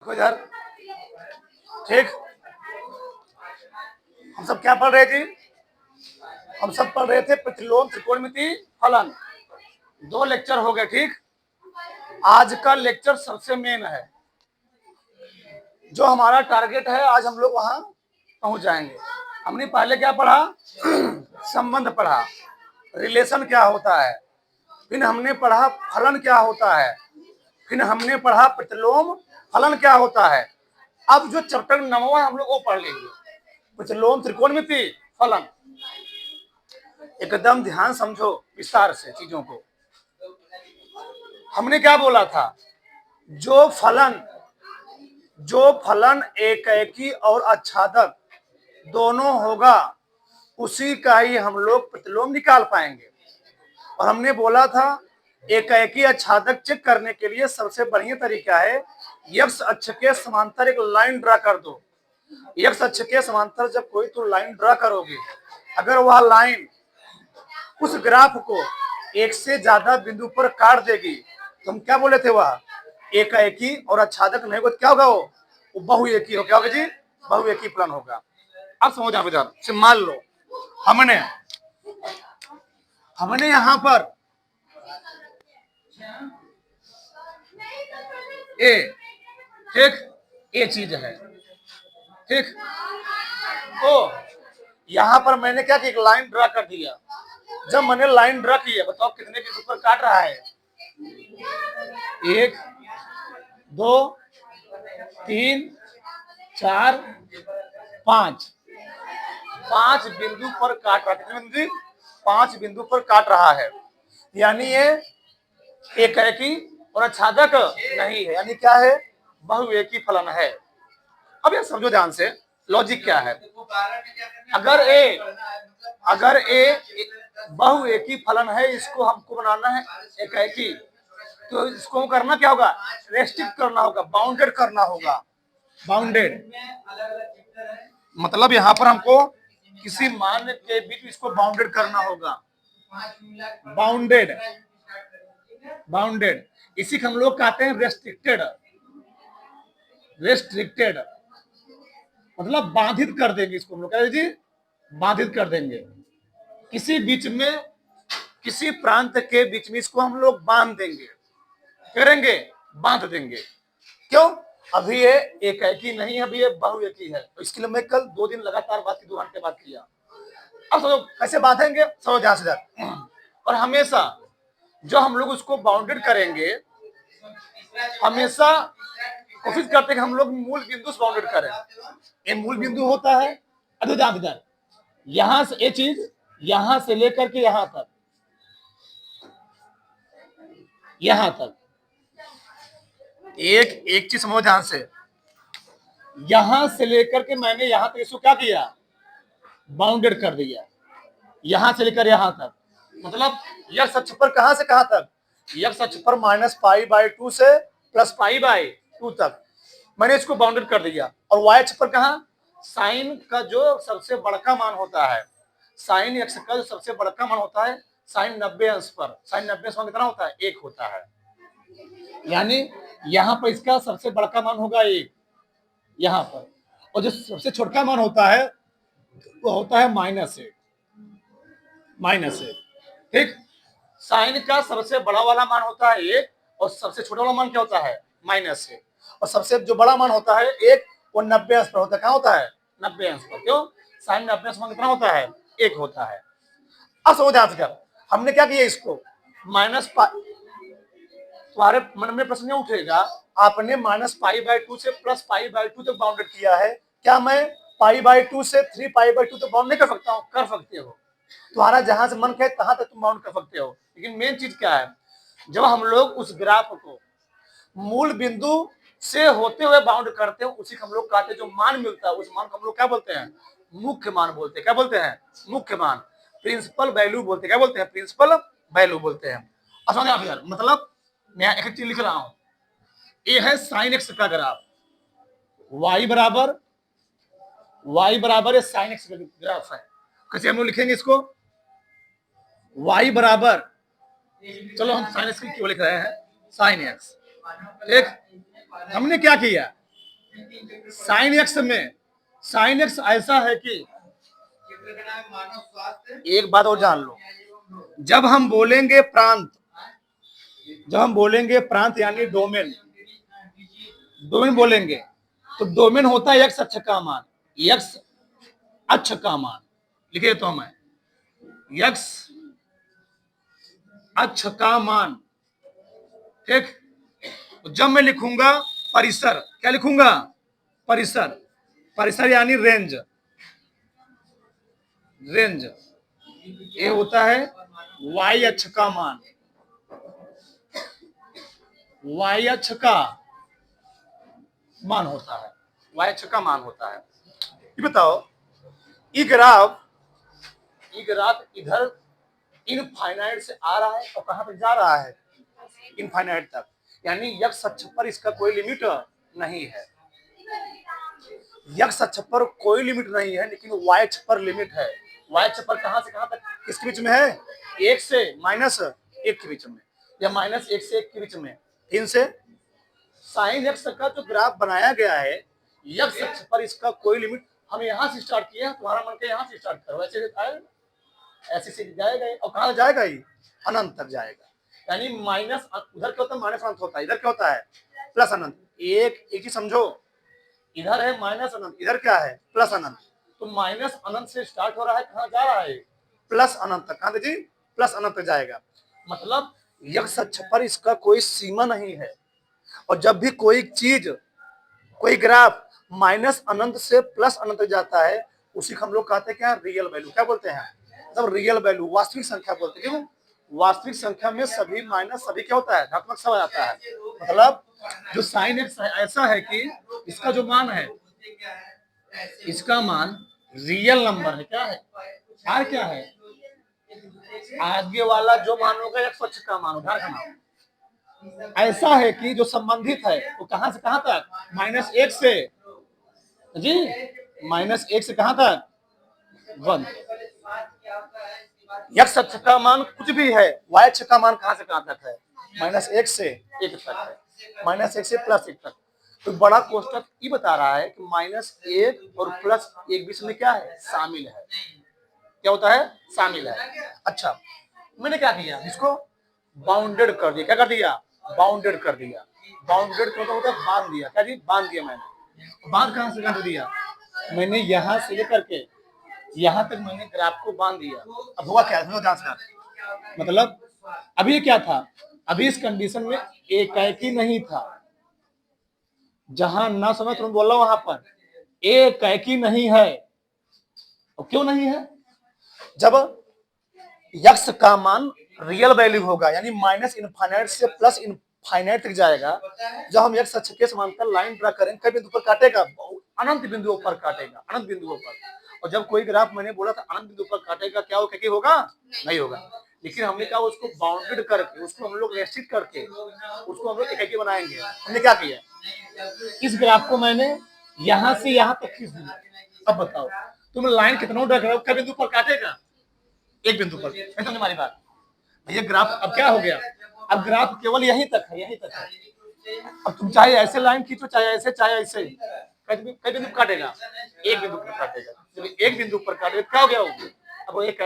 देखो यार, ठीक। हम सब क्या पढ़ रहे थे? हम सब पढ़ रहे थे प्रतिलोम त्रिकोणमिति फलन। 2 लेक्चर हो गए, ठीक। आज का लेक्चर सबसे मेन है। जो हमारा टारगेट है, आज हम लोग वहां पहुंच जाएंगे। हमने पहले क्या पढ़ा? संबंध पढ़ा, रिलेशन क्या होता है। फिर हमने पढ़ा फलन क्या होता है। फिर हमने पढ़ा प्रतिलोम फलन क्या होता है। अब जो चैप्टर 9वां हम लोग वो पढ़ लेंगे, प्रतिलोम त्रिकोणमिति फलन। एकदम ध्यान समझो विस्तार से चीजों को। हमने क्या बोला था? जो फलन एकैकी और आच्छादक दोनों होगा, उसी का ही हम लोग प्रतिलोम निकाल पाएंगे। और हमने बोला था एकैकी आच्छादक चेक करने के लिए सबसे बढ़िया तरीका है, एक्स अक्ष के समांतर एक लाइन ड्रा कर दो। एक्स अक्ष के समांतर जब कोई तो लाइन ड्रा करोगे, अगर वह लाइन उस ग्राफ को एक से ज्यादा बिंदु पर काट देगी तो हम क्या बोले थे? वह एकैकी और आच्छादक नहीं होगा। क्या होगा? वो बहुएकी हो। क्या होगा जी? बहुएकी फलन होगा। अब समझ आप इधर से, मान लो हमने यहां पर ए, ठीक, ए चीज है, ठीक। तो यहां पर मैंने क्या किया? एक लाइन ड्रा कर दिया। जब मैंने लाइन ड्रा की है, बताओ कितने बिंदु पर काट रहा है? 1 2 3 4 5 5 बिंदु पर काट रहा है। कितने बिंदु? 5 बिंदु पर काट रहा है। यानी ये एकैकी और आच्छादक नहीं है, यानी क्या है? बहुएकी फलन है। अब ये समझो ध्यान से, लॉजिक क्या है। अगर ए बहुएकी फलन है, इसको हमको बनाना है एकैकी, तो इसको करना क्या होगा? रेस्ट्रिक्ट करना होगा, बाउंडेड करना होगा। बाउंडेड मतलब यहां पर हमको किसी मान के बीच इसको बाउंडेड करना होगा। बाउंडेड इसी को हम लोग कहते हैं रेस्ट्रिक्टेड मतलब बाधित कर देंगे। इसको हम लोग कहते हैं जी, बाधित कर देंगे। किसी बीच में, किसी प्रांत के बीच में इसको हम लोग बांध देंगे, करेंगे, बांध देंगे। क्यों? अभी ये एकैकी नहीं है, अभी ये बहुएकी है। तो इसके लिए मैं कल 2 दिन लगातार बात की, 2 घंटे बात किया। अब समझो कैसे बांधेंगे, समझो ध्यान से। और हमेशा जो हम लोग उसको बाउंडेड करेंगे, हमेशा कोशिश करते हैं कि हम लोग मूल बिंदु से बाउंडेड करें। ये मूल बिंदु होता है इधर, यहां से ये चीज यहां से लेकर के यहां तक एक चीज समझो ध्यान से। यहां से लेकर के मैंने यहां तक इसको क्या किया? बाउंडेड कर दिया। यहां से लेकर यहां तक, मतलब एक्स अक्ष पर कहां से कहां तक? एक्स अक्ष पर -π/2 से +π/2 तक मैंने इसको बाउंडेड कर दिया। और वाई अक्ष पर कहां? साइन का जो सबसे बड़का मान होता है, साइन एक्स का जो सबसे बड़का मान होता है, साइन 90 अंश पर, साइन 90 अंश मान कितना होता है? 1 होता है। यानी यहां पर इसका सबसे बड़का मान होगा 1 यहां पर, और जो सबसे छोटा मान होता है वो होता है -1। ठीक। साइन का सबसे बड़ा वाला मान होता है 1 और सबसे छोटा वाला मान क्या होता है? -1। और सबसे जो बड़ा मान होता है 1, वो 90 अंश पर होता है। कहां होता है? 90 अंश पर। क्यों? साइन 90 अंश मान कितना होता है? 1 होता है। अब समझ आते, हमने क्या किया? इसको माइनस, तुम्हारे मन में प्रश्न उठेगा, आपने -π/2 से +π/2 तक बाउंडेड किया है, क्या मैं π/2 से 3π/2 तक बाउंड नहीं कर सकता हूं? कर सकते हो। तुम्हारा जहां से मन कहे तहां तक तुम बाउंड कर सकते हो। लेकिन मेन चीज क्या है? जब हम लोग उस ग्राफ को मूल बिंदु से होते हुए बाउंड करते हैं, उसी को हम लोग कहते हैं, जो मान मिलता है उस मान को हम लोग क्या बोलते हैं? मुख्य मान बोलते हैं। क्या बोलते हैं? मुख्य मान, प्रिंसिपल वैल्यू बोलते हैं। क्या बोलते हैं? प्रिंसिपल वैल्यू बोलते हैं। मतलब मैं एक चीज लिख रहा हूं, ये है साइन एक्स का ग्राफ, y बराबर है साइन एक्स का ग्राफ है। कैसे हम लोग लिखेंगे इसको? y बराबर, चलो हम साइन एक्स क्यों लिख रहे हैं? Sine x. एक हमने क्या किया? साइन एक्स ऐसा है कि एक बात और जान लो, जब हम बोलेंगे प्रांत, यानी डोमेन, बोलेंगे तो डोमेन होता है एक्स अक्ष का मान, एक्स अक्ष का मान लिखे तो मैं एक्स अक्ष का मान, ठीक। जब मैं लिखूंगा परिसर, क्या लिखूंगा? परिसर, परिसर यानी रेंज, ये होता है वाई अक्ष का मान, वाई अक्ष का मान होता है, वाई अक्ष का मान होता है। ये बताओ, ये ग्राफ इधर इनफाइनाइट से आ रहा है और कहां तक जा रहा है? इनफाइनाइट तक, यानी एक्स अक्ष पर इसका कोई लिमिट नहीं है, एक्स अक्ष पर कोई लिमिट नहीं है, लेकिन वाई अक्ष पर लिमिट है। वाई अक्ष पर कहां से कहां तक किसके बीच में है? 1 से -1 के बीच में, या -1 से 1 के बीच में। इनसे साइन एक्स का जो ग्राफ बनाया गया है, एक्स अक्ष पर इसका कोई लिमिट, हम यहां से स्टार्ट किए हैं, तुम्हारा मन के यहां से स्टार्ट करो, ऐसे से जाएगा, और कहां जाएगा? ये अनंत तक जाएगा। यानी माइनस, उधर क्या होता है? माइनस अनंत होता है, इधर क्या होता है? प्लस अनंत। एक ही समझो, इधर है माइनस अनंत, इधर क्या है? प्लस अनंत। तो माइनस अनंत से स्टार्ट हो रहा है, कहां जा रहा है? प्लस अनंत तक। कहां जी? प्लस अनंत तक जाएगा। मतलब एक्स अक्ष पर इसका कोई सीमा नहीं है, और जब भी कोई चीज, कोई ग्राफ माइनस अनंत से प्लस अनंत तक जाता है, उसी को हम लोग कहते हैं क्या? Real value. क्या बोलते हैं? मतलब रियल वैल्यू, वास्तविक संख्या बोलते हैं। क्यों? वास्तविक संख्या में सभी माइनस, सभी क्या होता है? धनात्मक सब आता है। मतलब जो साइन एक्स ऐसा है कि इसका जो मान है, इसका मान रियल नंबर है। क्या है? आर क्या है? आगे वाला जो मान होगा एक्स अक्ष का मान, उधार का मान ऐसा है कि जो संबंधित है वो कहां से कहां तक? -1 से जी, -1 से कहां तक? 1। एक्स अक्ष का मान कुछ भी है, वाई अक्ष का मान कहां से कहां तक है? -1 से 1 तक है, -1 से +1 तक। तो बड़ा कोष्टक ये बता रहा है कि -1 और +1 बीच में क्या है? शामिल है। क्या होता है? शामिल है। अच्छा, मैंने क्या किया? इसको बाउंडेड कर दिया। क्या कर दिया? बाउंडेड कर दिया। बाउंडेड का होता है बांध दिया। क्या जी? बांध दिया मैंने। बांध कहां से बांध दिया? मैंने यहां से लेकर के यहां तक मैंने ग्राफ को बांध दिया। अब हुआ क्या? मतलब अभी ये क्या था? अभी इस कंडीशन में एकाएकी नहीं था, जहां ना समझ तुम बोल रहा वहां पर एकाएकी नहीं है। और क्यों नहीं है? जब एक्स का मान रियल वैल्यू होगा, यानी -इनफाइनाइट से +इनफाइनाइट तक जाएगा, जब हम एक्स अक्ष के समांतर लाइन ड्रा करेंगे, कई बिंदु पर काटेगा? अनंत बिंदुओं पर काटेगा, अनंत बिंदुओं पर। और जब कोई ग्राफ, मैंने बोला था अनंत बिंदु पर काटेगा, क्या वो क्या होगा? नहीं होगा। लेकिन हमने कहा उसको बाउंडेड करके, उसको हम लोग रेस्ट्रिक्ट करके, उसको हम लोग एकाकी बनाएंगे। हमने क्या किया? इस ग्राफ को मैंने यहां से यहां तक खींच दिया। अब बताओ, तुम लाइन कितना ड्रा करो, कई बिंदु पर काटेगा? एक बिंदु पर। समझ हमारी बात? ये ग्राफ अब क्या हो गया? अब ग्राफ केवल यहीं तक है, यहीं तक है। अब तुम चाहे ऐसे लाइन खींचो, चाहे ऐसे, चाहे ऐसे, कई बिंदु काटेगा? एक बिंदु पर काटेगा। जब एक बिंदु पर काटेगा, क्या हो गया? अब वो एक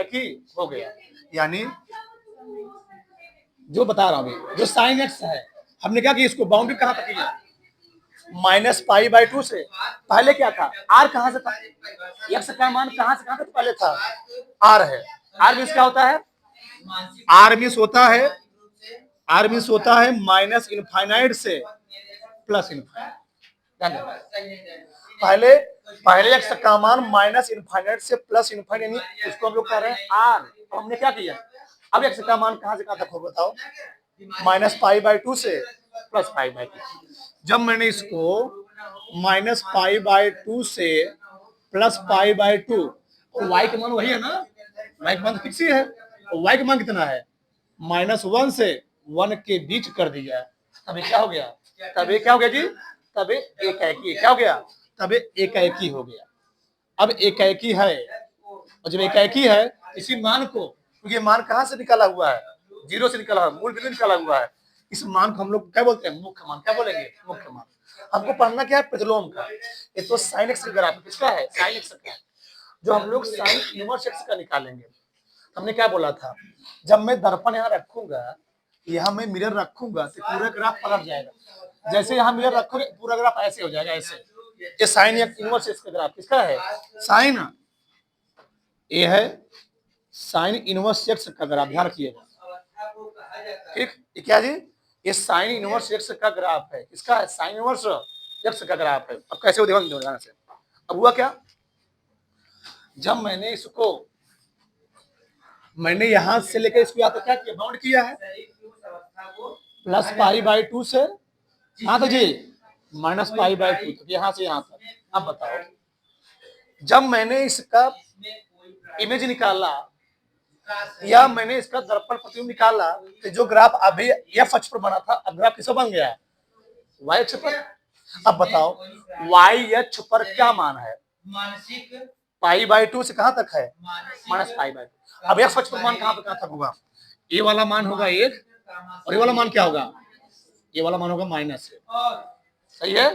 हो गया। यानी जो बता रहा हूं, जो साइन एक्स है, हमने क्या किया? इसको बाउंड्री कहां तक किया? -π/2 से। पहले क्या था? आर कहां से था? एक्स का मान कहां से कहां तक पहले था? आर है। आर मीन्स क्या होता है? आर मीन्स होता है, -इनफाइनाइट से +इनफाइनाइट। पहले एक्स का मान -इनफाइनाइट से +इनफाइनाइट, यानी उसको हम लोग कह रहे हैं आर। तो हमने क्या किया? अब एक्स का मान कहां से कहां तक हो? बताओ। -π/2 से +π/2। जब मैंने इसको -π/2 से +π/2, वाई का मान वही है ना? वाई का मान फिक्स ही है। वाई का मान कितना है? -1 से 1 के बीच कर दिया। तब क्या हो गया? तब क्या हो गया जी? तब एकाएकी। क्या हो गया? तब एकाएकी हो गया। अब एकाएकी है, और जब एकाएकी है, इसी मान को, क्योंकि मान कहां से निकाला हुआ है? 0 से निकाला हुआ, मूल बिंदु निकाला हुआ है। इस मान को हम लोग क्या बोलते हैं? मुख्य मान। क्या बोलेंगे? मुख्य मान। हमको पढ़ना क्या है, प्रतिलोम का। ये तो साइन एक्स का ग्राफ किसका है, साइन एक्स का। जो हम लोग साइन इनवर्स एक्स का निकालेंगे, हमने क्या बोला था, जब मैं दर्पण यहाँ रखूंगा, यहाँ मैं मिरर रखूंगा तो पूरा ग्राफ पलट जाएगा। जैसे यहाँ मिरर रखोगे पूरा ग्राफ ऐसे हो जाएगा, ऐसे। ये साइन इनवर्स एक्स का ग्राफ किसका है, साइन, ये है साइन इनवर्स एक्स का ग्राफ, ध्यान रखिएगा। ठीक, ये क्या जी, ये साइन इनवर्स एक्स का ग्राफ है, इसका है साइन इनवर्स एक्स का ग्राफ है। अब कैसे हो देखो ध्यान से। अब हुआ क्या, जब मैंने यहां से लेकर इसको यहाँ तक क्या किया, बाउंड किया है, प्लस पाई बाई 2 से कहां तक जी, माइनस पाई बाई 2 तक, यहां से यहां तक। अब बताओ, जब मैंने इसका इमेज निकाला या मैंने इसका दर्पण प्रतिबिंब निकाला, तो जो ग्राफ अभी एफ अक्ष पर बना था, अब ग्राफ किसका बन गया है, वाई अक्ष पर। अब बताओ वाई अक्ष पर क्या मान है, पाई बाई 2 से कहां तक है, माइनस पाई बाई 2। अब एफ अक्ष पर मान कहां तक होगा, ये वाला मान होगा 1 और ये वाला मान क्या होगा, ये वाला मान होगा माइनस है, सही है।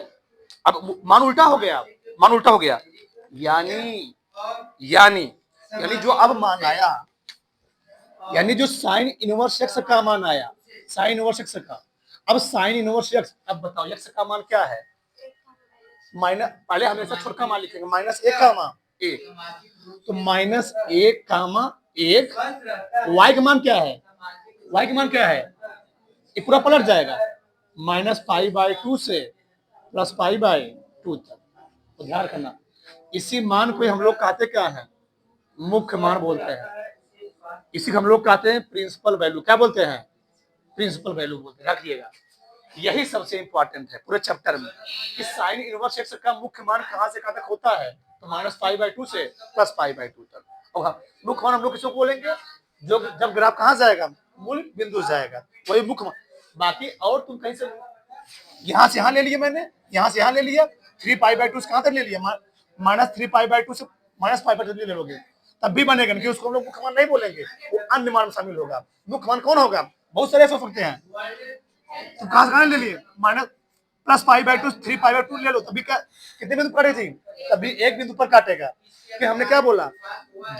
अब मान उल्टा हो गया, मान उल्टा हो गया, यानी जो अब मान आया, यानी जो साइन इनवर्स एक्स का मान आया, साइन इनवर्स एक्स का। अब साइन इनवर्स एक्स, अब बताओ एक्स का मान क्या है, माइनस, पहले हमेशा छोटा मान लिखेंगे, माइनस 1 का मान 1, तो माइनस 1 कामा 1। वाई का मान क्या है, वाई का मान क्या है, ये पूरा पलट जाएगा, माइनस पाई बाई 2 से प्लस पाई बाई 2 तक। तो ध्यान करना, इसी मान को हम लोग कहते क्या है, मुख्य मान बोलते हैं। इसी को हम लोग कहते हैं प्रिंसिपल वैल्यू, क्या बोलते हैं, प्रिंसिपल वैल्यू बोलते हैं, रखिएगा। यही सबसे इंपॉर्टेंट है पूरे चैप्टर में, कि साइन इनवर्स एक्स का मुख्य मान कहां से कहां तक होता है, तो माइनस पाई बाई 2 से प्लस पाई बाई 2 तक। और मुख्य मान हम लोग किसको बोलेंगे, जो जब ग्राफ कहां जाएगा, मूल बिंदु जाएगा, वही मुख्य मान। बाकी और तुम कहीं से, यहां से यहां ले लिया मैंने, यहां से यहां ले लिया, 3 पाई बाई 2 से कहां तक ले लिया, माइनस 3 पाई बाई 2 से माइनस पाई बाई 2 ले लोगे, तब भी बनेगा, क्योंकि उसको हम लोग मुख्य मान नहीं बोलेंगे, वो अन्य मान में शामिल होगा। मुख्य मान कौन होगा, बहुत सारे ऐसे हो सकते हैं, तो कहां ले लिए, minus plus pi by 2 3 pi by 2 ले लो, तभी क्या, कितने बिंदु काटे थी, तभी एक बिंदु पर काटेगा। कि हमने क्या बोला,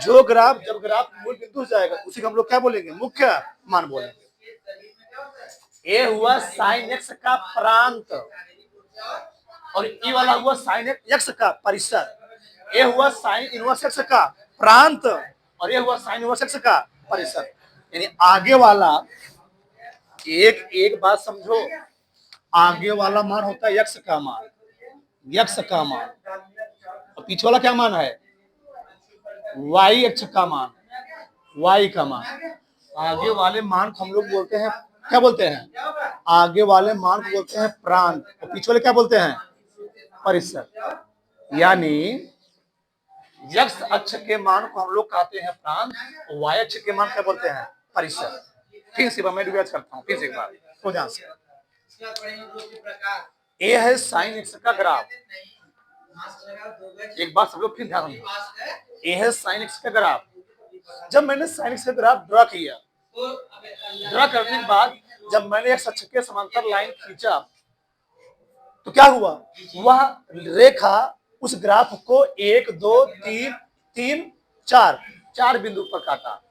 जो ग्राफ, जब ग्राफ मूल बिंदु जाएगा उसी को हम लोग क्या बोलेंगे, मुख्य मान बोलेंगे। ये हुआ साइन एक्स का प्रांत, और ये वाला हुआ साइन एक्स का परिसर। ये हुआ साइन इनवर्स एक्स का प्रांत, और ये हुआ साइन इनवर्स एक्स का परिसर। यानी आगे वाला, एक बात समझो, आगे वाला मान होता है एक्स का मान, एक्स का मान, और पीछे वाला क्या मान है, वाई अक्ष का मान, वाई का मान। आगे वाले मान को हम लोग बोलते हैं, क्या बोलते हैं, आगे वाले मान को बोलते हैं प्रांत, और पीछे वाले क्या बोलते हैं, परिसर। यानी एक्स अक्ष के मान को हम लोग कहते हैं प्रांत, और वाई अक्ष के मान क्या बोलते हैं, परिसर। फिर से मैं रिवाइज करता हूँ, फिर से एक बार हो ध्यान से। ये है साइन एक्स का ग्राफ, एक बात सब लोग फिर ध्यान रखना, ये है साइन एक्स का ग्राफ। जब मैंने साइन एक्स का ग्राफ ड्रा किया, ड्रा करने के बाद जब मैंने एक्स अक्ष के समांतर लाइन खींचा, तो क्या हुआ, वह रेखा उस ग्राफ को 1 2 3 4 बिंदु पर काटा।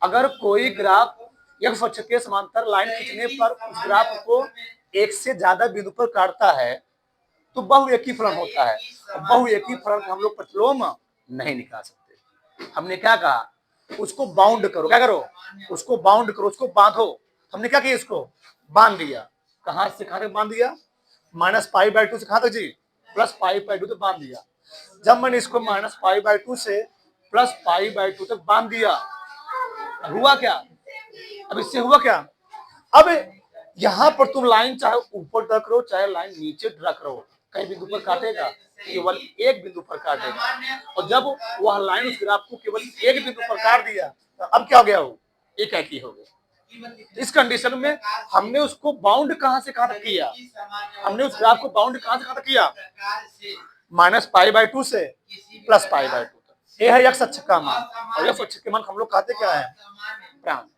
अगर कोई ग्राफ एक्स अक्ष के समांतर लाइन खींचने पर उस ग्राफ को एक से ज्यादा बिंदु पर काटता है, तो बहुएकी फलन होता है। बहुएकी फलन हम लोग प्रतिलोम नहीं निकाल सकते। हमने क्या कहा, उसको बाउंड करो, क्या करो, उसको बाउंड करो, उसको बांधो। हमने क्या किया, इसको बांध दिया। कहां से कहां तक बांध दिया, माइनस पाई बाई 2 से कहां तक जी, प्लस पाई बाई 2 तक बांध दिया। जब मैंने इसको माइनस पाई बाई 2 से प्लस पाई बाई 2 तक बांध दिया, हुआ क्या, अब इससे हुआ क्या, अब यहां पर तुम लाइन चाहे ऊपर ड्रा करो चाहे लाइन नीचे ड्रा करो, कई बिंदु पर काटेगा, केवल एक बिंदु पर काटेगा। और जब वह लाइन उस ग्राफ को केवल एक बिंदु पर काट दिया, तो अब क्या हो गया, वो एक ही हो गया। इस कंडीशन में हमने उसको बाउंड कहां से कहां तक किया, हमने उस ग्राफ को बाउंड कहां से कहां तक किया, माइनस पाई बाई 2 से प्लस पाई बाई 2 तक। ये है एक्स अक्ष का मान, और एक्स अक्ष के मान हम लोग कहते क्या है, प्रांत।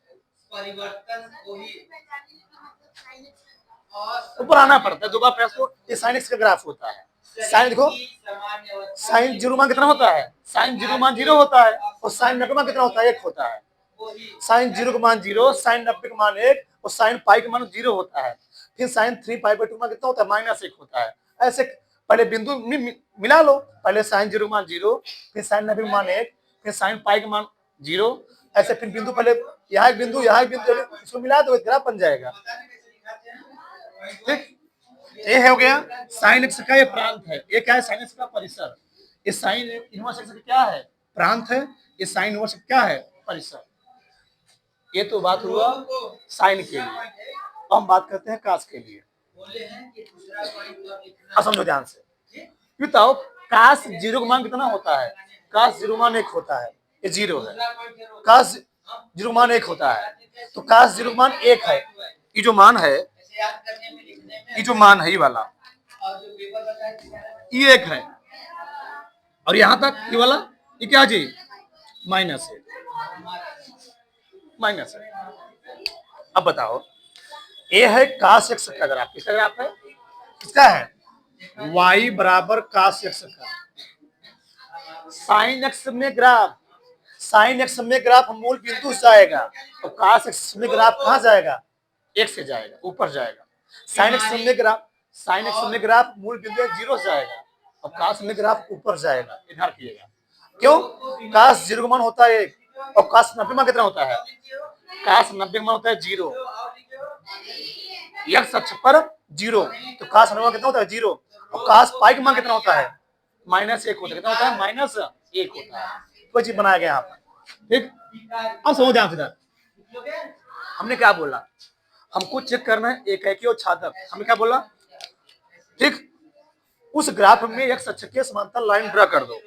ऊपर आना पड़ता है, दोबारा प्रयास को। ये साइन एक्स का ग्राफ होता है। साइन देखो, साइन 0 मान कितना होता है, साइन 0 मान 0 होता है, और साइन 90 मान कितना होता है, 1 होता है। साइन 0 का मान 0, साइन 90 का मान 1, और साइन पाई का मान 0 होता है। फिर साइन 3π/2 मान कितना होता है, -1 होता है। ऐसे पहले बिंदु मिला लो, पहले साइन 0 मान 0, फिर साइन 90 का मान 1, फिर साइन पाई का मान 0। ऐसे फिर बिंदु, पहले यहाँ एक बिंदु, यहाँ एक बिंदु, इसको मिला दो, ग्राफ बन जाएगा। ठीक, ये हो गया साइन एक्स का ये प्रांत है। ये क्या है, साइन एक्स का परिसर। ये साइन इनवर्स एक्स का क्या है, प्रांत है। ये साइन इनवर्स क्या है, परिसर। ये तो बात हुआ साइन के लिए। अब हम बात करते हैं कास के लिए। अब समझो ध्यान से, बताओ कास 0 का मान कितना होता है, कास 0 मान 1 होता है, ये 0 है। कास 0 मान 1 होता है, तो कास 0 मान 1 है। ये जो मान है, ये जो मान है ये वाला, ये 1 है, और यहां तक ये वाला, ये क्या जी, माइनस है, माइनस है। अब बताओ, ये है कास एक्स का ग्राफ। किसका ग्राफ है, किसका है, y बराबर कास एक्स का। साइन एक्स में ग्राफ, साइन एक्स में ग्राफ मूल बिंदु से जाएगा, तो कास एक्स में ग्राफ कहां जाएगा, 1 से जाएगा, ऊपर जाएगा। साइन एक्स में ग्राफ, साइन एक्स में ग्राफ मूल बिंदु 0 से जाएगा, और कास में ग्राफ ऊपर जाएगा। इधर कीजिएगा, क्यों, कास 0 का मान होता है 1, और कास 90 मान कितना होता है, कास 90 मान होता है 0। एक्स अक्ष पर 0, तो कास 90 कितना होता है 0, और कास पाई का मान कितना होता है, -1 होता है। कितना होता है, -1 होता है। कोई चीज बनाया गया यहाँ पर। ठीक, अब समझ ध्यान से, हमने क्या बोला, हमको चेक करना है एकाकी और छादक। हमने क्या बोला, ठीक, उस ग्राफ में एक्स अक्ष के समांतर लाइन ड्रा कर दो।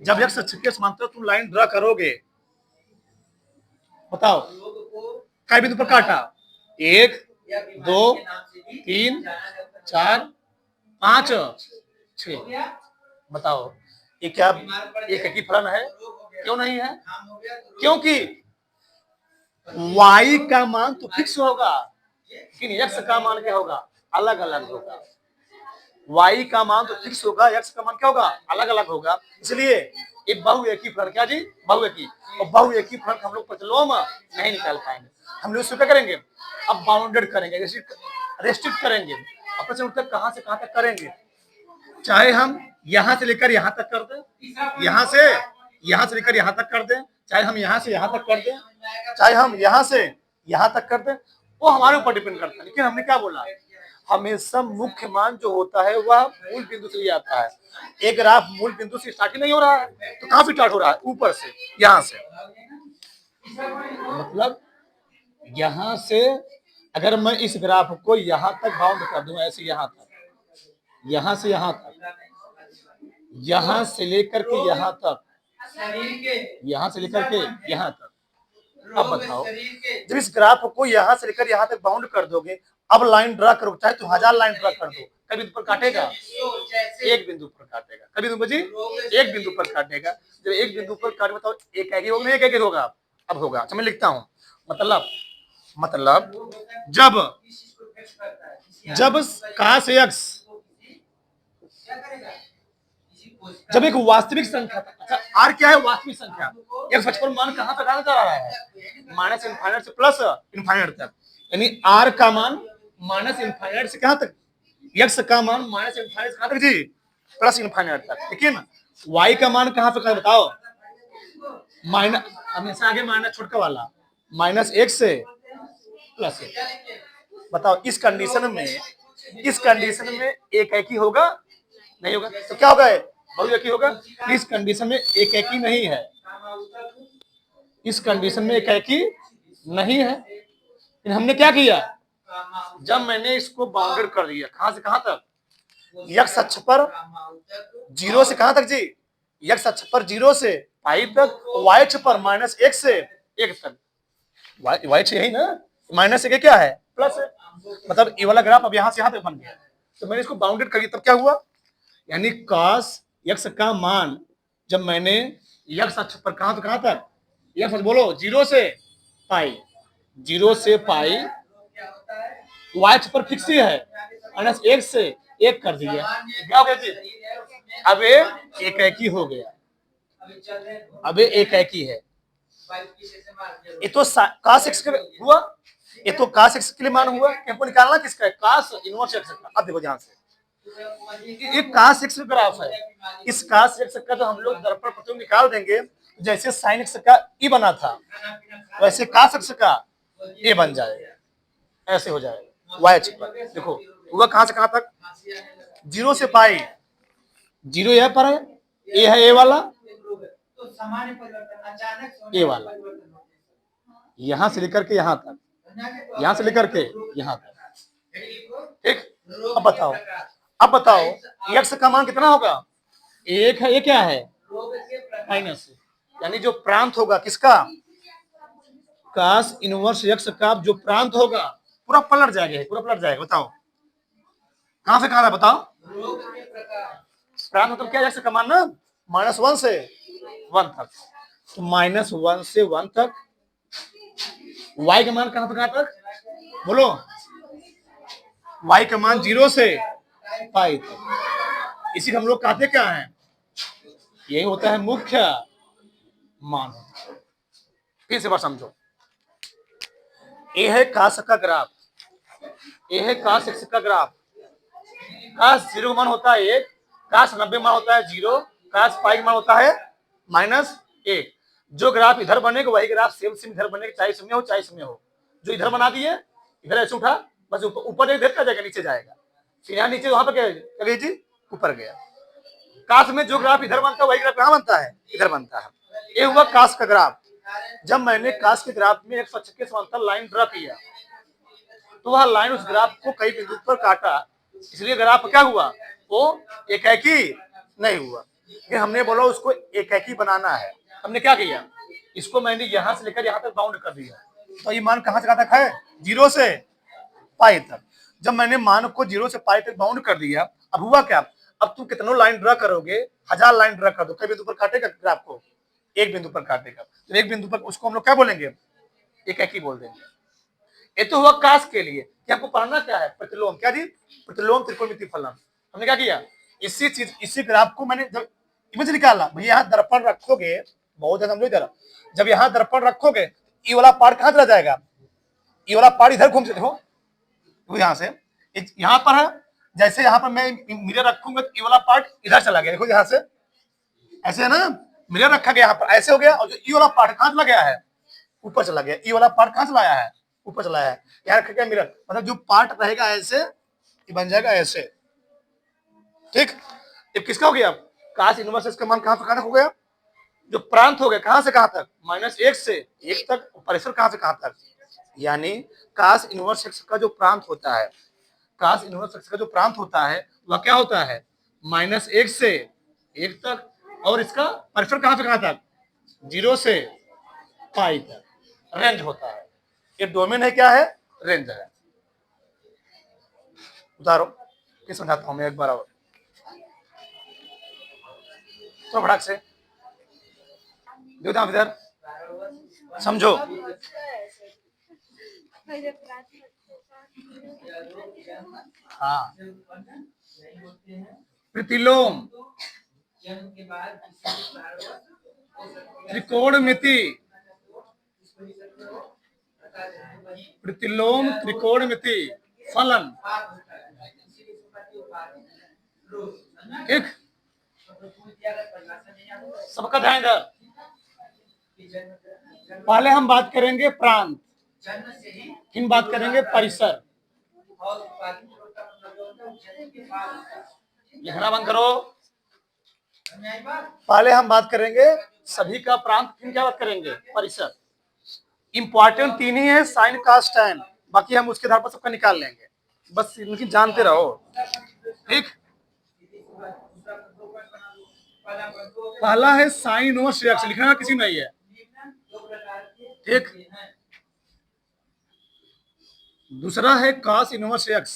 जब एक्स अक्ष के समांतर तुम लाइन ड्रा करोगे, बताओ कई बिंदु पर काटा, 1 2 3 4 5 6। बताओ ये क्या एकाकी फलन है, क्यों नहीं है, क्योंकि y का मान तो फिक्स होगा, लेकिन x का मान क्या होगा, अलग अलग होगा। y का मान तो फिक्स होगा, x का मान क्या होगा, अलग अलग होगा। इसलिए ये बहुएकी फलन, क्या जी, बहुएकी। और बहुएकी फलन हम लोग प्रतिलोम नहीं निकाल पाएंगे। हम लोग उसको क्या करेंगे, अब बाउंडेड करेंगे, रेस्ट्रिक्ट करेंगे। अब प्रश्न उठता है कहां से कहां तक करेंगे, चाहे हम यहां से लेकर यहां तक कर दें, यहां से लेकर यहां तक कर दें, चाहे हम यहां से यहां तक कर दें, चाहे हम यहां से यहां तक कर दें, वो हमारे ऊपर डिपेंड करता है। लेकिन हमने क्या बोला, हमेशा मुख्य मान जो होता है वह मूल बिंदु से ही आता है। एक ग्राफ मूल बिंदु से स्टार्ट नहीं हो रहा है, तो कहां से स्टार्ट हो रहा है, ऊपर से, यहां से। मतलब यहां से अगर मैं इस ग्राफ को यहां तक बाउंड कर दूं, ऐसे यहां तक, यहां से यहां तक, यहां से लेकर के यहां तक, यहां से लेकर के यहां तक। अब बताओ, जब इस ग्राफ को यहां से लेकर यहां तक बाउंड कर दोगे, अब लाइन ड्रा करो, चाहे तो 1000 लाइन ड्रा कर दो, कभी बिंदु पर काटेगा, एक बिंदु पर काटेगा। कभी बिंदु जी, एक बिंदु पर काटेगा। जब एक बिंदु पर काटे, बताओ एक एक होगा, एक एक होगा, अब होगा। अच्छा मैं लिखता हूं, मतलब जब कास एक्स, जब एक वास्तविक संख्या, अच्छा आर क्या है, वास्तविक संख्या, एक्स अक्ष पर मान कहां तक आने जा रहा है, -∞ से +∞ तक, यानी आर का मान -∞ से कहां तक, एक्स का मान -∞ से कहां तक जी, +∞ तक। लेकिन वाई का मान कहां तक है, बताओ, माइनस, हमेशा आगे माइनस छोटका वाला, -1 से +1। बताओ इस कंडीशन में एक एक ही होगा, नहीं होगा, तो क्या होगा, बहुएकी होगा। इस कंडीशन में एक एक ही नहीं है, इस कंडीशन में एक एक ही नहीं है। लेकिन हमने क्या किया, जब मैंने इसको बाउंडेड कर दिया, कहां से कहां तक, एक्स अक्ष पर 0 से कहां तक जी, एक्स अक्ष पर 0 से पाई तक, वाई अक्ष पर -1 से 1 तक। वाई अक्ष यही ना, -1 क्या है, प्लस है। मतलब ये वाला ग्राफ अब यहां से यहां तक बन गया। तो मैंने इसको बाउंडेड कर दिया, तब क्या हुआ, यानी cos x का मान जब मैंने x अक्ष पर कहां तक, x बोलो 0 से पाई, 0 से पाई, y अक्ष पर फिक्स ही है, माइनस एक से एक कर दिया, क्या हो गया जी? अब ये एक एक ही हो गया, अब ये एक एक ही है। ये तो cos x हुआ, ये तो cos x के लिए मान हुआ, हमको निकालना किसका है? cos इनवर्स x का। अब देखो ध्यान से, ये cos x का ग्राफ है, इस cos x का तो हम लोग दर्पण प्रतिबिंब निकाल देंगे, जैसे sin x का e बना था वैसे cos x का a बन जाएगा, ऐसे हो जाएगा y अक्ष पर। देखो हुआ कहां से कहां तक? 0 से पाई, 0 यह पर है, ए है ए वाला, ए वाला यहां से लेकर के यहां तक, यहां से लेकर के यहां तक, ठीक। अब बताओ x का मान कितना होगा? एक है, ये क्या है? माइनस, यानी जो प्रांत होगा किसका? cos इनवर्स x का जो प्रांत होगा पूरा पलट जाएगा, पूरा पलट जाएगा। बताओ कहां से कहां था? बताओ प्रांत मतलब क्या? x का मान ना -1 से 1 तक, तो -1 से 1 तक। y का मान कहां से कहां तक? बोलो, y का मान 0 से पाई तक। इसी को हम लोग कहते क्या है? यही होता है मुख्य मान। फिर से बात समझो, ये है cos का ग्राफ, ये है cos x का ग्राफ। cos 0 मान होता है 1, cos 90 मान होता है 0, cos पाई मान होता है -1। जो ग्राफ इधर बनेगा वही ग्राफ सेम सेम इधर बनेगा, चाहे इसमें हो चाहे इसमें हो। जो इधर बना दिए, इधर ऐसे उठा, बस ऊपर इधर का जाएगा, नीचे जाएगा, फिर यहाँ नीचे वहां पर क्या जी? ऊपर गया। काश में जो ग्राफ इधर बनता है वही ग्राफ कहां बनता है? इधर बनता है। ये हुआ काश का ग्राफ। जब मैंने काश के ग्राफ में एक सच के समांतर लाइन ड्रा किया, तो वह लाइन उस ग्राफ को कई बिंदु पर काटा, इसलिए ग्राफ क्या हुआ? वो एकाकी नहीं हुआ। कि हमने बोला उसको एकाकी बनाना है, हमने क्या किया? इसको मैंने यहां से लेकर यहां तक बाउंड कर दिया, तो ये मान कहां से कहां तक है? 0 से पाई तक। जब मैंने मान को 0 से पाई तक बाउंड कर दिया, अब हुआ क्या? अब तुम कितनों लाइन ड्रा करोगे, 1000 लाइन ड्रा कर दो, कई बिंदु पर काटेगा ग्राफ को? एक बिंदु पर काटेगा, तो एक बिंदु पर उसको हम लोग क्या बोलेंगे? एकाकी बोल देंगे। ये तो हुआ काश के लिए। कि आपको पढ़ना क्या है? प्रतिलोम। क्या जी? प्रतिलोम त्रिकोणमिति फलन। हमने क्या किया? इसी चीज, इसी ग्राफ को मैंने जब इमेज निकाला, भैया यहाँ दर्पण रखोगे, बहुत ज्यादा समझो इधर, जब यहाँ दर्पण रखोगे ये वाला पार्ट कहां चला जाएगा? ये वाला पार्ट इधर घूम से, देखो यहाँ से यहाँ पर है, जैसे यहाँ पर मैं मिरर रखूंगा तो ये वाला पार्ट इधर चला गया, देखो यहाँ से ऐसे है ना, मिरर रखा गया यहाँ पर, ऐसे हो गया, और जो ये वाला पार्ट कहां चला गया है? ऊपर चला गया। ये वाला पार्ट कहां चलाया है? ऊपर चलाया है। यहाँ रखा गया मिरर, मतलब जो पार्ट रहेगा ऐसे, ये बन जाएगा ऐसे, ठीक। अब किसका हो गया? काश इनवर्स का मान कहां से कहां तक हो गया? जो प्रांत हो गया कहां से कहां तक? -1 से 1 तक। परिसर कहां से कहां तक? यानी काश इनवर्स एक्स का जो प्रांत होता है, काश इनवर्स एक्स का जो प्रांत होता है वह क्या होता है? -1 से 1 तक। और इसका परिसर कहां से कहां तक? 0 से पाई तक रेंज होता है। ये डोमेन है, क्या है? रेंज है। उदाहरण ये समझाता हूं मैं एक बार और, तो भड़क से देखो इधर समझो। हाँ, प्रतिलोम त्रिकोणमिति, प्रतिलोम त्रिकोणमिति फलन, ठीक। सबका ध्यान इधर। पहले हम बात करेंगे प्रांत, फिर बात करेंगे परिसर। लिखना बंद करो। पहले हम बात करेंगे सभी का प्रांत, फिर क्या बात करेंगे? परिसर। इंपॉर्टेंट 3 ही है, साइन कास टैन, बाकी हम उसके आधार पर सबका निकाल लेंगे, बस इनकी जानते रहो, ठीक। पहला है साइन इनवर्स एक्स, लिखना किसी में नहीं है, ठीक। दूसरा है कॉस इनवर्स एक्स,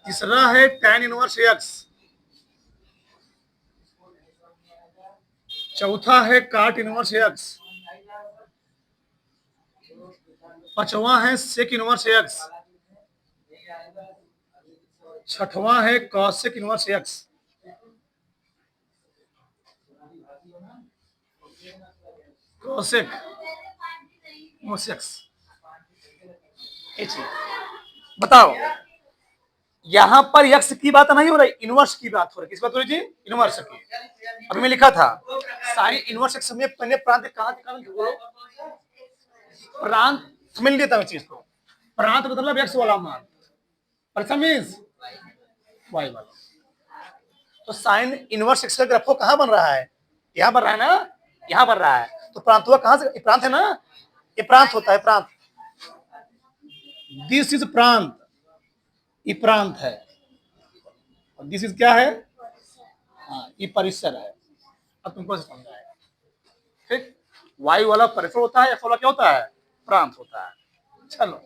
तीसरा है टैन इनवर्स एक्स, चौथा है काट इनवर्स एक्स, पांचवा है सेक इनवर्स एक्स, छठवां है cosec inverse x, cosec inverse x. बताओ यहां पर यक्स की बात नहीं हो रही, इनवर्स की बात हो रही। किस बात हो रही थी? इनवर्स की। अभी मैं लिखा था साइन इनवर्स एक्स में पहले प्रांत कहां दिखाना बोलो। प्रांत मिल देता है चीज को। प्रांत मतलब एक्स वाला मान, और मींस वाई वाला। तो साइन इनवर्स एक्स का ग्राफ कहां बन रहा है? यहां बन रहा है ना, यहां बन रहा है। तो प्रांत हुआ कहां से? प्रांत है ना, ये प्रांत होता है, प्रांत। दिस इज प्रांत, ये प्रांत है। और दिस इज क्या है? हाँ, ये परिसर है। अब तुमको समझा है। ठीक, वायु वाला परिसर होता है, एक्स वाला क्या होता है? प्रांत होता है। चलो,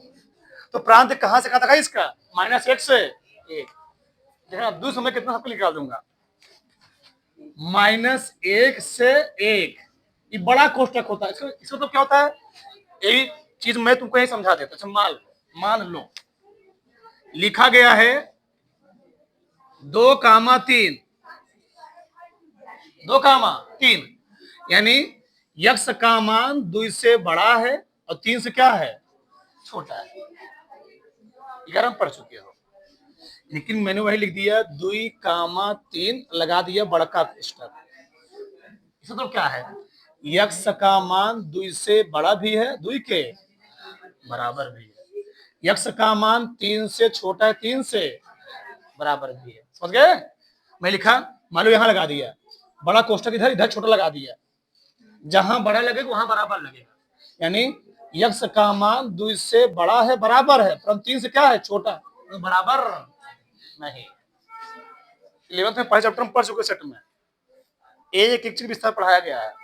तो प्रांत कहां से कहां तक है इसका? -1 से 1। देखना दूसरे में कितना सबको निकाल दूंगा। -1 से 1, ये बड़ा कोष्टक होता है। इसको तो क्या होता है? यही चीज मैं तुमको यही समझा देता। अच्छा मान लो लिखा गया है 2,3, 2,3, यानी यक्स का मान 2 से बड़ा है और 3 से क्या है? छोटा है। 11 पढ़ चुके हो, लेकिन मैंने वही लिख दिया 2,3 लगा दिया बड़का कोष्टक। इसका तो क्या है? यक्स का मान 2 से बड़ा भी है, 2 के बराबर भी है। यक्स का मान 3 से छोटा है, 3 से बराबर भी है। समझ गए? मैं लिखा, मान लो यहां लगा दिया बड़ा कोष्टक, इधर इधर छोटा लगा दिया। जहां बड़ा लगेगा वहां बराबर लगेगा, यानी यक्स का मान 2 से बड़ा है, बराबर है, परंतु 3 से क्या है? छोटा। तो बराबर नहीं। 11th में पहले चैप्टर में पढ़ चुके सेट में, एक एक चीज विस्तार पढ़ाया गया है।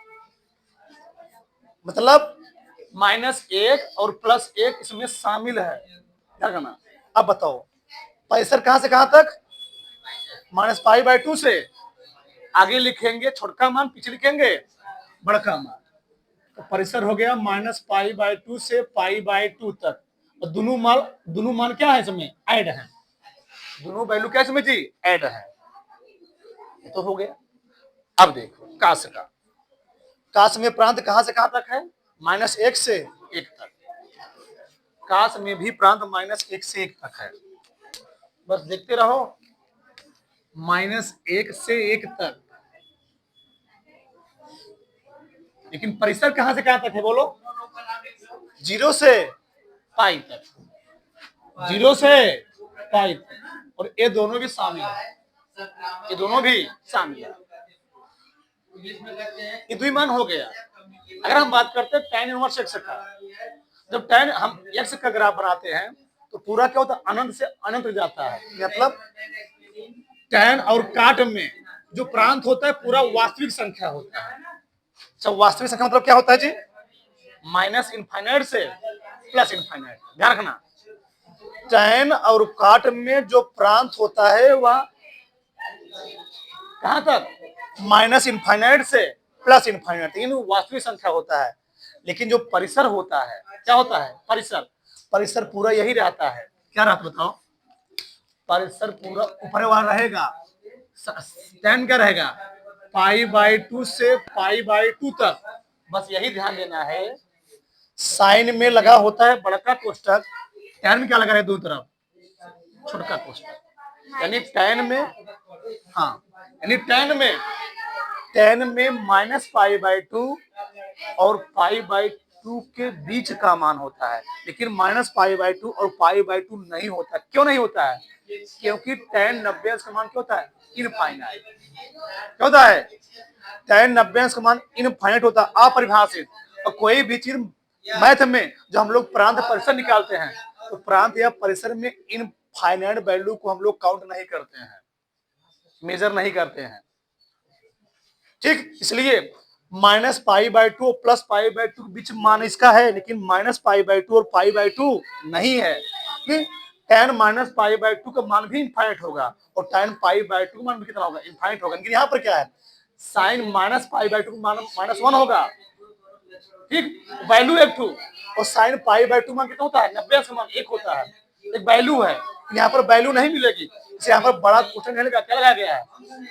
मतलब -1 और +1 इसमें शामिल है। क्या करना? अब बताओ परिसर कहां से कहां तक? -π/2 से आगे लिखेंगे छोटका मान, पीछे लिखेंगे बड़का मान। तो परिसर हो गया -π/2 से π/2 तक। और दोनों मान क्या है इसमें? ऐड है। दोनों वैल्यू क्या इसमें जी? ऐड है। तो हो गया। अब देखो काश का, काश में प्रांत कहां से कहां तक है? -1 से 1 तक। काश में भी प्रांत -1 से 1 तक है। बस देखते रहो, -1 से 1 तक। लेकिन परिसर कहां से कहां तक है बोलो? 0 से π तक, 0 से π तक। और ये दोनों भी शामिल है, ये दोनों भी शामिल है। ये द्विमान हो गया। अगर हम बात करते हैं tan इनवर्स एक्स का, जब tan हम एक्स का ग्राफ बनाते हैं तो पूरा क्या होता है? अनंत से अनंत जाता है। मतलब tan और काट में जो प्रांत होता है पूरा वास्तविक संख्या होता है। सब वास्तविक संख्या मतलब क्या होता है जी? -∞ से +∞। ध्यान रखना, tan और काट में जो प्रांत होता है वह कहां तक? -∞ से +∞, इन वास्तविक संख्या होता है। लेकिन जो परिसर होता है क्या होता है? परिसर पूरा यही रहता है। क्या रहता बताओ? परिसर पूरा ऊपर वाला रहेगा। tan क्या रहेगा? π/2 से π/2 तक। बस यही ध्यान देना है। साइन में लगा होता है बड़का कोष्टक, tan में क्या लगा है? दोनों तरफ छोटका कोष्टक। यानी tan में, हाँ, यानी tan में -π/2 और π/2 के बीच का मान होता है। लेकिन -π/2 और π/2 नहीं होता। क्यों नहीं होता है? क्योंकि tan 90 का मान क्या होता है? इनफाइनाइट। क्या होता है? tan 90 का मान इनफाइनाइट होता है, अपरिभाषित। और कोई भी चीज मैथ में जो हम लोग प्रांत परिसर निकालते हैं तो प्रांत या परिसर में इनफाइनाइट वैल्यू को हम लोग काउंट नहीं करते हैं, मेजर नहीं करते हैं। ठीक, इसलिए -π/2 और +π/2 के बीच मान इसका है, लेकिन -π/2 और π/2 नहीं है। tan -π/2 का मान भी इनफाइनाइट होगा और tan π/2 का मान भी कितना होगा? इनफाइनाइट होगा। लेकिन यहाँ पर क्या है? साइन -π/2 का मान -1 होगा ठीक, वैल्यू एक टू, और साइन पाई बाई टू मान कितना होता है, 90 का मान 1 होता है, एक वैल्यू है। यहाँ पर वैल्यू नहीं मिलेगी, इसे यहाँ पर बड़ा क्वेश्चन नहीं लगा, क्या लगाया गया है,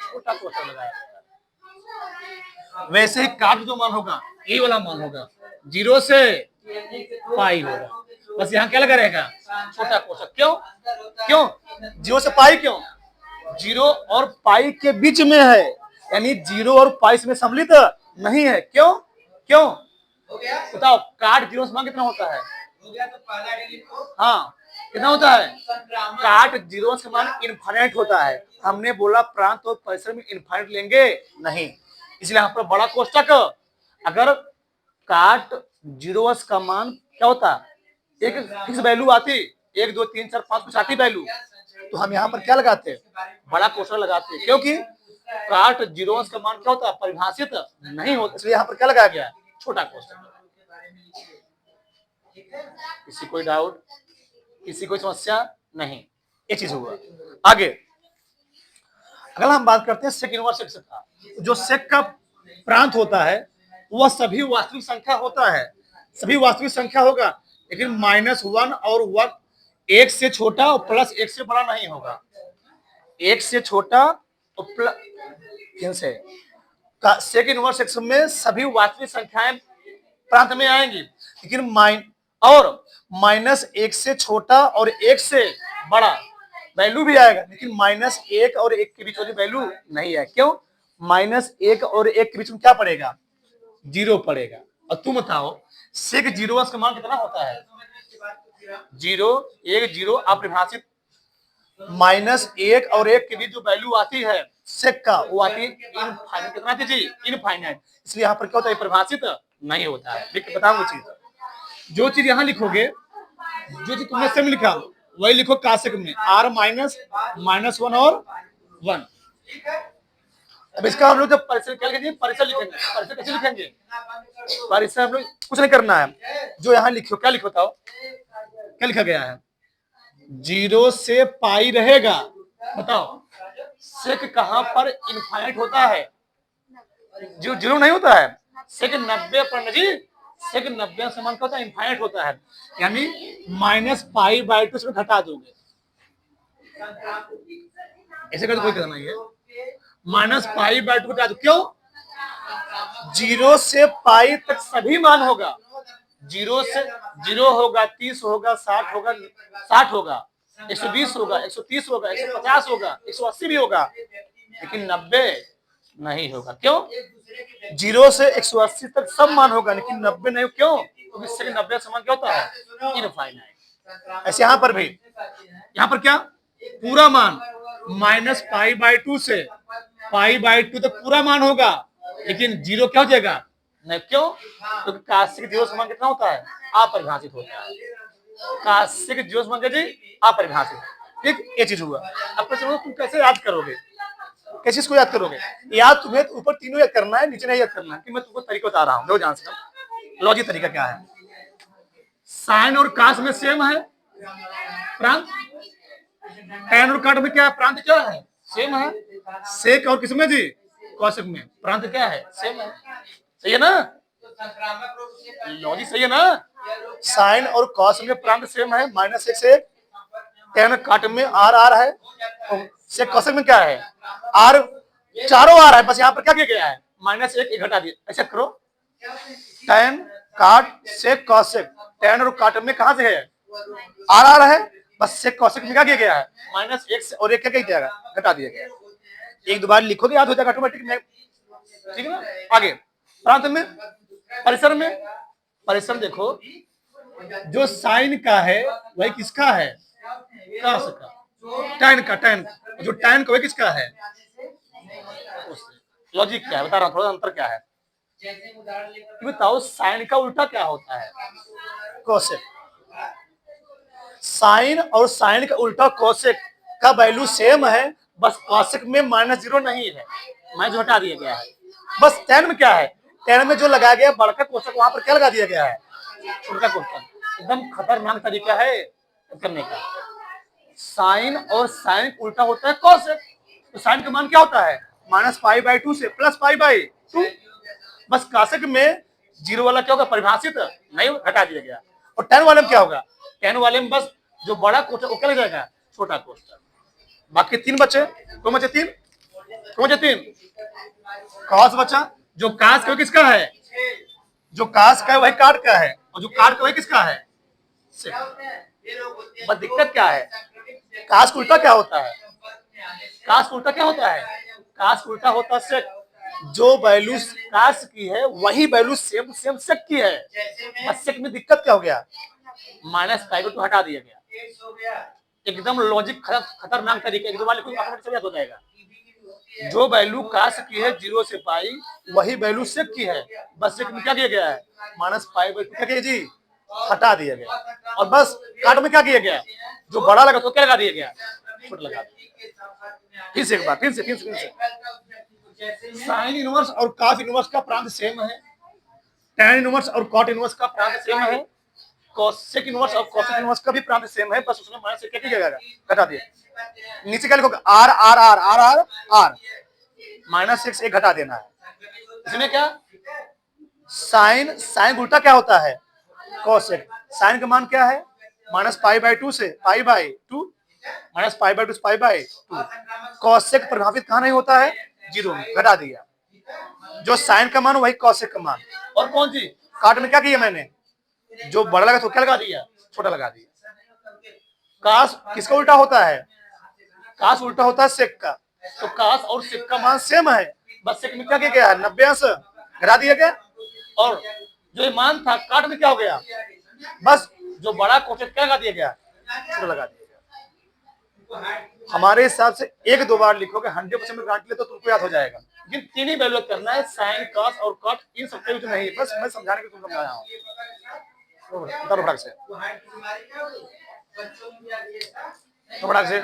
छोटा क्वेश्चन लगाया गया है। वैसे ही काट जो मान होगा ये वाला मान होगा, 0 से पाई होगा, बस यहाँ क्या लगा रहेगा, छोटा क्वेश्चन। क्यों क्यों 0 से पाई, क्यों 0 और पाई के बीच में है, यानी 0 और पाई में सम्मिलित नहीं है। क्यों क्यों बताओ, काट 0 से मान कितना होता है, हाँ कितना होता है, काट 0 से मान इनफाइनाइट होता है। हमने बोला प्रांत और परिसर में इनफाइनाइट लेंगे नहीं, इसलिए यहाँ पर बड़ा कोष्टक, अगर काट 0 का मान क्या होता, एक फिक्स वैल्यू आती, 1 2 3 4 5 कुछ आती वैल्यू, तो हम यहाँ पर क्या लगाते हैं, बड़ा कोष्टक लगाते हैं, क्योंकि काट 0 का मान क्या होता है, परिभाषित नहीं होता, इसलिए यहाँ पर क्या लगाया गया, छोटा कोष्टक। किसी कोई डाउट, किसी कोई समस्या नहीं, ये चीज हुआ। आगे अगर हम बात करते हैं सेक इनवर्स एक्स का, जो सेक का प्रांत होता है वह सभी वास्तविक संख्या होता है, सभी वास्तविक संख्या होगा, लेकिन -1 और 1 1 से छोटा और प्लस 1 से बड़ा नहीं होगा, 1 से छोटा और प्लस से सेक इनवर्स एक्स में सभी वास्तविक संख्याएं प्रांत में आएंगी, लेकिन -1 से छोटा और 1 से बड़ा वैल्यू भी आएगा, लेकिन -1 और 1 के बीच वाली वैल्यू नहीं है। क्यों, -1 और 1 के बीच में क्या पड़ेगा, 0 पड़ेगा। और तुम बताओ सेक 0 का मान कितना होता है, 0 1 0 अपरिभाषित, -1 और 1 के बीच जो वैल्यू आती है सेक का, वो आती है इनफाइनाइट, कितना आती है, इनफाइनाइट, इसलिए यहाँ पर क्या होता है, परिभाषित नहीं होता है। देखिए बताऊं चीज, जो चीज यहाँ लिखोगे, जो चीज तुमने सेम लिखा वही लिखो कासेक में, r -1 और 1। अब इसका हम लोग जब परिसर क्या लिखेंगे, परिसर लिखेंगे, परिसर कैसे लिखेंगे, परिसर हम लोग कुछ नहीं करना है, जो यहाँ लिखो, क्या लिखो बताओ, क्या लिखा गया है, 0 से पाई रहेगा। बताओ सेक कहां पर इनफाइनाइट होता है, जो 0 नहीं होता है, सेक 90 पर जी, सेक 90 समान का होता है, इनफाइनाइट होता है, यानी -π/2 इसमें घटा दोगे, ऐसे कर कोई करना है, -π/2 घटा दो। क्यों, 0 से पाई तक सभी मान होगा, 0 से 0 होगा, 30 होगा, 60 होगा, 120 होगा, 130 होगा, 150 होगा, 180 भी होगा, लेकिन 90 नहीं होगा। क्यों, 0 से 180 तक सब मान होगा, लेकिन 90 नहीं। क्यों, क्योंकि सेक 90 समान क्या होता है, इनफाइनाइट। ऐसे यहाँ पर भी, यहाँ पर क्या, पूरा मान -π/2 से π/2 तक पूरा मान होगा, लेकिन 0 क्या हो जाएगा, नहीं। क्यों, क्योंकि काशिक 0 समान कितना होता है, अपरिभाषित होता है, काशिक 0 समान जी अपरिभाषित। ठीक, ये चीज हुआ। अब तुम कैसे याद करोगे, कैसे इसको याद करोगे, याद तुम्हें ऊपर तीनों याद करना है, नीचे नहीं याद करना है, कि मैं तुमको तरीका बता रहा हूँ, दो जान सकता लॉजिक तरीका क्या है। साइन और कास में सेम है प्रांत, टैन और काट में क्या है, प्रांत क्या है, सेम है। सेक और किसमें जी, कौशिक में प्रांत क्या है, सेम है। सही है ना, लॉजिक सही है ना। साइन और कॉस में प्रांत सेम है, -1 से टैन काट में r है, और सेक कौशिक में क्या है, r, चारों r है, बस यहाँ पर क्या किया गया है, -1 घटा दिया। ऐसा करो, टैन काट सेक कौशिक, टैन और काट में कहां से है, r है, बस सेक कौशिक में क्या किया गया है, -1 से और 1 क्या किया गया, घटा दिया गया। एक दो बार लिखोगे याद हो जाएगा ऑटोमेटिक में, ठीक है ना। आगे प्रांत में, परिसर में, परिसर देखो, जो साइन का है वही किसका है, कास का, टैन का, टैन जो टैन का वही किसका है, लॉजिक क्या है बता रहा हूं, थोड़ा अंतर क्या है। बताओ साइन का उल्टा क्या होता है, कोसेक। साइन और साइन का उल्टा कोसेक का वैल्यू सेम है, बस कोसेक में -0 नहीं है, जो हटा दिया गया है। बस टैन में क्या है, टैन में जो लगाया गया बड़का कोष्टक, वहां पर क्या लगा दिया गया है, छोटा कोष्टक। एकदम खतरनाक तरीका है करने का। साइन और साइन उल्टा होता है कोसेक, तो साइन का मान क्या होता है, -π/2 से +π/2। बस कोसेक में जीरो वाला क्या होगा, परिभाषित नहीं, हटा दिया गया। और टेन वाले में क्या होगा, टेन वाले में बस जो बड़ा कोष्ठक वो क्या लग जाएगा, छोटा कोष्ठक। बाकी तीन बचे, कौन बचे, तीन, कौन बचे, तीन। कॉस बचा, जो कास का किसका है, जो कास का है वही काट का है, और जो काट का वही किसका है, बस दिक्कत क्या है, कास का उल्टा क्या होता है, कास का उल्टा क्या होता है, कास का उल्टा होता है सेक। जो वैल्यू कास की है वही वैल्यू सेम सेम सेक की है, बस सेक में दिक्कत क्या हो गया, -5/2 हटा दिया गया। एकदम लॉजिक खतरनाक तरीके, एक दो बार ऑटोमेटिक हो जाएगा। जो वैल्यू कास की है 0 से पाई वही वैल्यू सेक की है, बस सेक में क्या किया गया है, -5/2 क्या किया जी, हटा दिया गया। और बस काट में क्या किया गया, जो बड़ा लगा तो क्या लगा दिया गया, छोटा लगा दिया। फिर से एक बार, फिर से साइन इनवर्स और कॉस इनवर्स का प्रांत सेम है, टैन इनवर्स और कॉट इनवर्स का प्रांत सेम है, कोसेक इनवर्स और कोसेक इनवर्स का भी प्रांत सेम है, बस उसमें माइनस से क्या किया गया, घटा दिया। नीचे क्या लिखोगे, R R R R R R, -6 एक घटा देना है। इसमें क्या, साइन, साइन उल्टा क्या होता है, कोसेक। साइन का मान क्या है, -π/2 से π/2, -π/2 से π/2। कोसेक प्रभावित कहां नहीं होता है, 0 में, घटा दिया। जो साइन का मान वही कोसेक का मान। और कौन सी, काट में क्या किया मैंने, जो बड़ा लगा तो क्या लगा दिया, छोटा लगा दिया। कास किसका उल्टा होता है, कास उल्टा होता है सेक का, तो कास और सेक का मान सेम है, बस सेक में क्या किया गया, 90 घटा दिया गया। और जो ये मान था काट में क्या हो गया, बस जो बड़ा कोष्ठक क्या लगा दिया गया, छोटा लगा दिया गया। हमारे हिसाब से एक दो बार लिखोगे 100% में गांठ ले तो तुमको याद हो जाएगा, लेकिन तीन ही वैल्यू करना है, साइन, कॉस और कॉट, इन सबके बीच नहीं, बस मैं समझाने के तुमको समझाया हूं। फटाक से